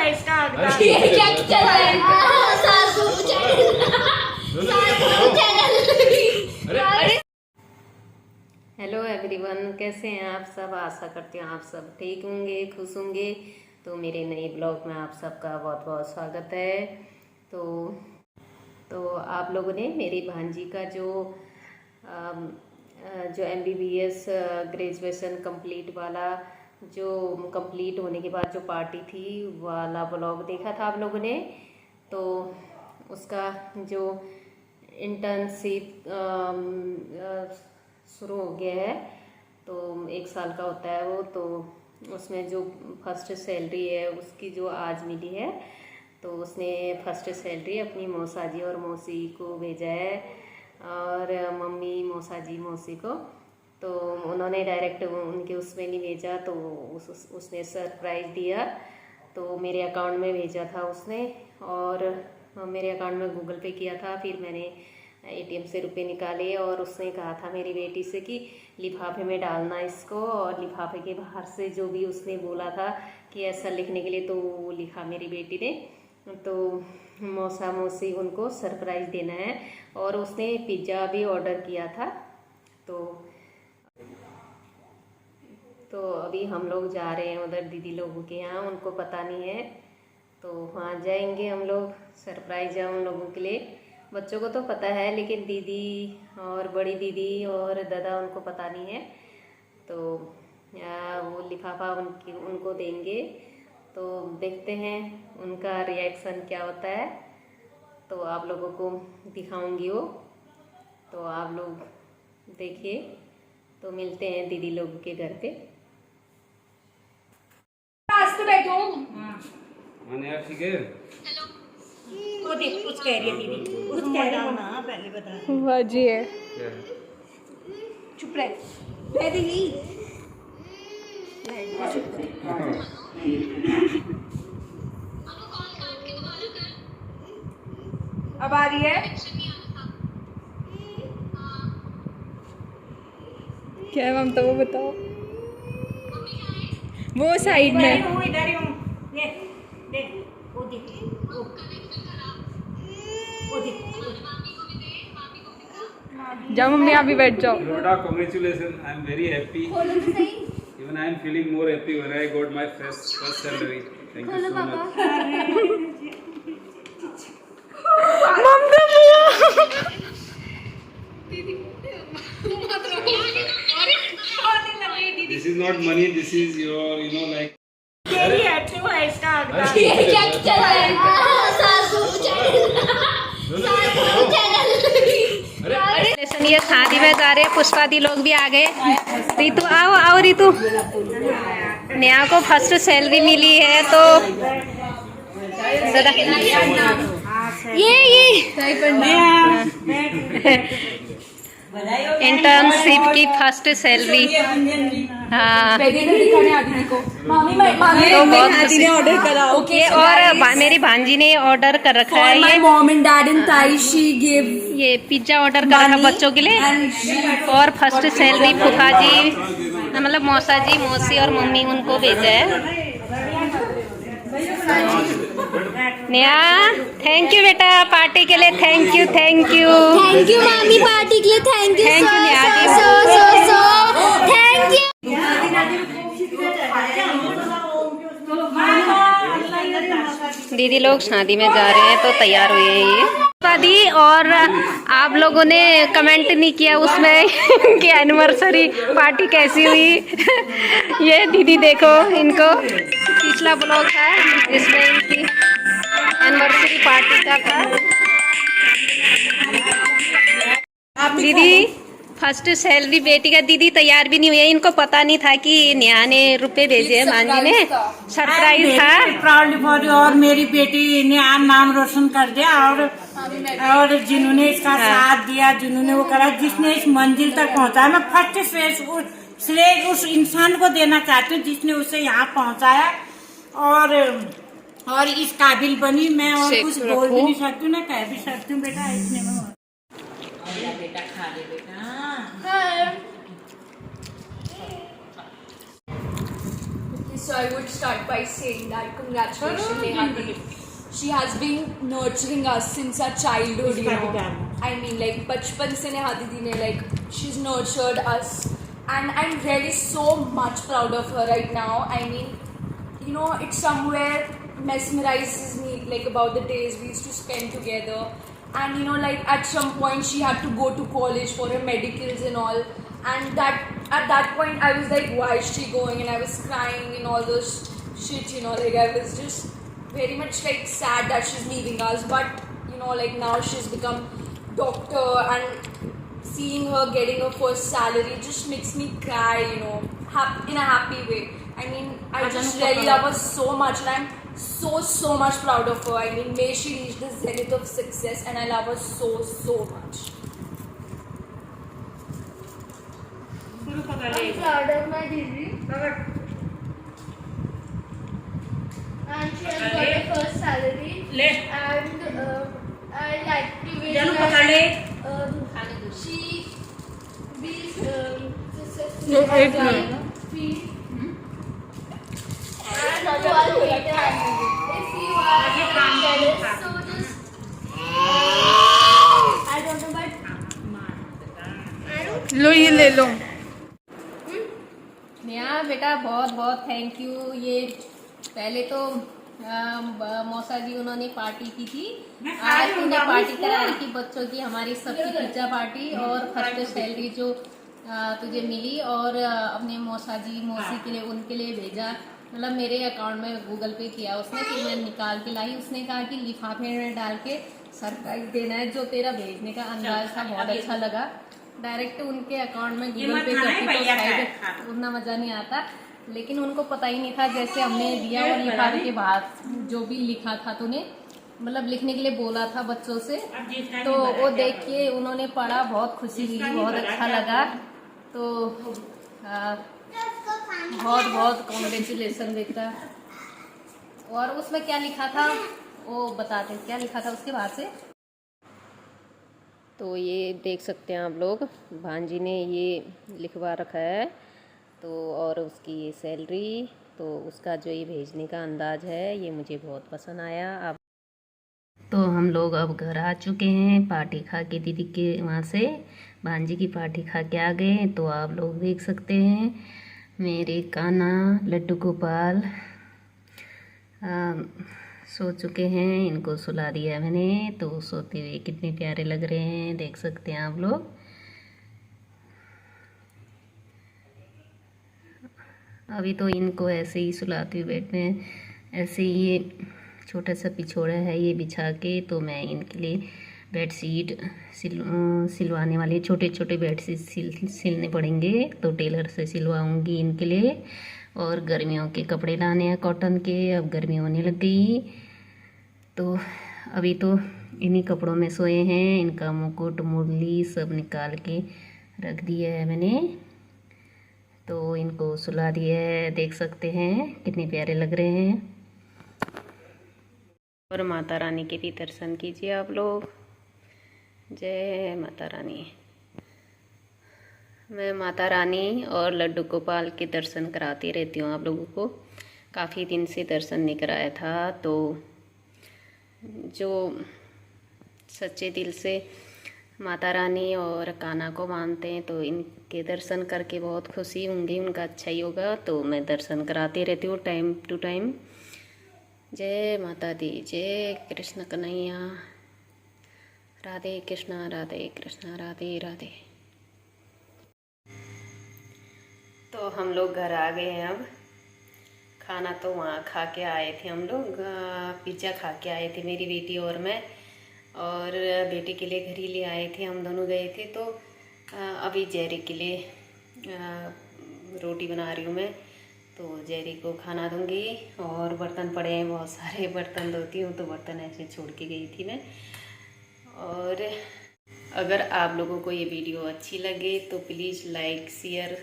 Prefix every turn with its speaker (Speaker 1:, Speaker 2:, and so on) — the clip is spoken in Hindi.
Speaker 1: हेलो एवरीवन, कैसे हैं आप सब। आशा करती हूँ आप सब ठीक होंगे, खुश होंगे। तो मेरे नए ब्लॉग में आप सबका बहुत बहुत स्वागत है। तो आप लोगों ने मेरी भांजी का जो MBBS ग्रेजुएशन कंप्लीट वाला, जो कंप्लीट होने के बाद जो पार्टी थी वाला ब्लॉग देखा था आप लोगों ने। तो उसका जो इंटर्नशिप शुरू हो गया है, तो 1 साल का होता है वो। तो उसमें जो फर्स्ट सैलरी है उसकी जो आज मिली है, तो उसने फर्स्ट सैलरी अपनी मौसाजी और मौसी को भेजा है, और मम्मी मौसाजी मौसी को। तो उन्होंने डायरेक्ट उनके उसमें नहीं भेजा, तो उसने सरप्राइज़ दिया। तो मेरे अकाउंट में भेजा था उसने, और मेरे अकाउंट में गूगल पे किया था। फिर मैंने ATM से रुपए निकाले, और उसने कहा था मेरी बेटी से कि लिफाफे में डालना इसको, और लिफाफे के बाहर से जो भी उसने बोला था कि ऐसा लिखने के लिए, तो वो लिखा मेरी बेटी ने। तो मौसा मौसी उनको सरप्राइज़ देना है, और उसने पिज़्ज़ा भी ऑर्डर किया था। तो अभी हम लोग जा रहे हैं उधर दीदी लोगों के यहाँ, उनको पता नहीं है। तो वहाँ जाएंगे हम लोग, सरप्राइज़ है उन लोगों के लिए। बच्चों को तो पता है, लेकिन दीदी और बड़ी दीदी और दादा उनको पता नहीं है। तो वो लिफाफा उनको देंगे, तो देखते हैं उनका रिएक्शन क्या होता है। तो आप लोगों को दिखाऊंगी वो, तो आप लोग देखिए। तो मिलते हैं दीदी लोग के घर पे।
Speaker 2: ठीक है।
Speaker 3: वो देख कुछ कह रही है दीदी, कुछ कह रही है ना, पहले बता।
Speaker 4: बाजी है,
Speaker 3: चुप रह दीदी। अब आ रही है
Speaker 4: क्या है ममता, वो बताओ। वो साइड में
Speaker 3: इधर ही हूँ। ये देख, वो देख, वो देख।
Speaker 4: जाओ मम्मी, आप भी बैठ जाओ।
Speaker 2: Rhoda, congratulations. I am very happy. Even I am feeling more happy when I got my first salary. Thank you so much.
Speaker 4: ममता भैया,
Speaker 2: This is not money. This is your, like.
Speaker 3: तेरी हैट्रिक है इसका आगदा।
Speaker 1: ये शादी में जा रहे हैं, पुष्पा दी लोग भी आ गए। रितु आओ आओ रितु। नेहा को फर्स्ट सैलरी मिली है, तो इंटर्नशिप की फर्स्ट सैलरी। हाँ, तो बहुत खुशी। ओके, और मेरी भांजी ने ऑर्डर कर रखा है ये
Speaker 5: mom and dad and Thai she gave
Speaker 1: ये पिज्जा ऑर्डर कर रखा बच्चों के लिए। और फर्स्ट सैलरी फूफा जी, मतलब मौसा जी मौसी और मम्मी उनको भेजा है। नेहा थैंक यू बेटा पार्टी के लिए, थैंक यू
Speaker 5: thank you मामी पार्टी के लिए, thank you
Speaker 1: Thank you, Neha ji.
Speaker 5: so thank you।
Speaker 1: दीदी लोग शादी में जा रहे हैं, तो तैयार हुए हैं ये शादी। और आप लोगों ने कमेंट नहीं किया उसमें कि एनिवर्सरी पार्टी कैसी हुई। ये दीदी देखो, इनको पिछला ब्लॉग था जिसमें इनकी एनिवर्सरी पार्टी का था। दीदी फर्स्ट सैलरी बेटी का, दीदी तैयार भी नहीं हुई है, इनको पता नहीं था कि नेहा ने रुपए भेजे हैं, भांजी ने सरप्राइज था।
Speaker 3: प्राउड फॉर यू, और मेरी बेटी ने नाम रोशन कर दिया, और जिन्होंने इसका साथ दिया, जिन्होंने वो करा, जिसने इस मंजिल तक पहुंचाया। मैं फर्स्ट श्रेय उस इंसान को देना चाहती हूँ जिसने उसे यहाँ पहुंचाया, और इस काबिल बनी। मैं और कुछ बोल भी नहीं सकती हूँ, ना कह भी सकती हूँ। बेटा इतने में बेटा खा ले बेटा।
Speaker 6: So I would start by saying that congratulations, Nehati. She has been nurturing us since our childhood, you know. I mean, like, bachpan se Nehati di ne, like, she's nurtured us. And I'm really so much proud of her right now. I mean, you know, it somewhere mesmerizes me, like, about the days we used to spend together. And, you know, like, at some point she had to go to college for her medicals and all. And that at that point I was like, why is she going? And I was crying and all those shit, you know, like, I was just very much, like, sad that she's leaving us. But, you know, like, now she's become doctor, and seeing her getting her first salary just makes me cry, you know, in a happy way. I mean, I just really love her so much, and I'm so much proud of her. I mean, may she reach the zenith of success, and I love her so much.
Speaker 5: I'm proud of my Didi. And she has got her first salary. And I like to wish that she be successful in her field. And to all haters, if you are jealous, so just I don't know, but
Speaker 4: लो ये ले लो।
Speaker 1: नेहा बेटा बहुत बहुत थैंक यू। ये पहले तो मौसा जी उन्होंने पार्टी की थी, आज उन्हें पार्टी कराई थी बच्चों की, हमारी सबकी पिज्जा पार्टी, और फर्स्ट सैलरी जो तुझे मिली, और अपने मौसा जी मौसी के लिए उनके लिए भेजा, मतलब मेरे अकाउंट में गूगल पे किया उसने, फिर मैं निकाल के लाई। उसने कहा कि लिफाफे में डाल के सरप्राइज देना है। जो तेरा भेजने का अंदाज था बहुत अच्छा लगा। डायरेक्ट उनके अकाउंट में गूगल पे करती तो शायद उतना मजा नहीं आता, लेकिन उनको पता ही नहीं था जैसे हमने दिया, और लिफाफे के बाद जो भी लिखा था तूने, मतलब लिखने के लिए बोला था बच्चों से, तो वो देख के उन्होंने पढ़ा, बहुत खुशी हुई, बहुत अच्छा लगा। तो बहुत बहुत कॉन्ग्रेचुलेसन बेटा। और उसमें क्या लिखा था वो बताते, क्या लिखा था उसके बाद से। तो ये देख सकते हैं आप लोग, भांजी ने ये लिखवा रखा है, तो और उसकी ये सैलरी, तो उसका जो ये भेजने का अंदाज है ये मुझे बहुत पसंद आया। अब तो हम लोग अब घर आ चुके हैं, पार्टी खा के दीदी के वहाँ से भांजी की पार्टी खा के आ गए। तो आप लोग देख सकते हैं मेरे कान्हा लड्डू गोपाल सो चुके हैं, इनको सुला दिया मैंने, तो सोते हुए कितने प्यारे लग रहे हैं, देख सकते हैं आप लोग। अभी तो इनको ऐसे ही सुलाते हुए बैठे हैं, ऐसे ही ये छोटा सा पिछोड़ा है ये बिछा के, तो मैं इनके लिए बेडशीट सिलवाने वाली, छोटे छोटे बेडशीट सिलने पड़ेंगे, तो टेलर से सिलवाऊंगी इनके लिए। और गर्मियों के कपड़े लाने हैं कॉटन के, अब गर्मी होने लग गई, तो अभी तो इन्हीं कपड़ों में सोए हैं। इनका मुकुट मुरली सब निकाल के रख दिया है मैंने, तो इनको सुला दिया है, देख सकते हैं कितने प्यारे लग रहे हैं। और माता रानी के भी दर्शन कीजिए आप लोग। जय माता रानी। मैं माता रानी और लड्डू गोपाल के दर्शन कराती रहती हूँ आप लोगों को, काफ़ी दिन से दर्शन नहीं कराया था। तो जो सच्चे दिल से माता रानी और कान्हा को मानते हैं, तो इनके दर्शन करके बहुत खुशी होंगी, उनका अच्छा ही होगा। तो मैं दर्शन कराती रहती हूँ टाइम टू टाइम। जय माता दी, जय कृष्ण कन्हैया, राधे कृष्णा राधे कृष्णा राधे राधे। तो हम लोग घर आ गए हैं अब। खाना तो वहाँ खा के आए थे हम लोग, पिज़्ज़ा खा के आए थे मेरी बेटी और मैं, और बेटी के लिए घर ही ले आए थे, हम दोनों गए थे। तो अभी जेरी के लिए रोटी बना रही हूँ मैं, तो जेरी को खाना दूंगी। और बर्तन पड़े हैं बहुत सारे, बर्तन धोती हूँ तो बर्तन ऐसे छोड़ के गई थी मैं। और अगर आप लोगों को ये वीडियो अच्छी लगे तो प्लीज़ लाइक शेयर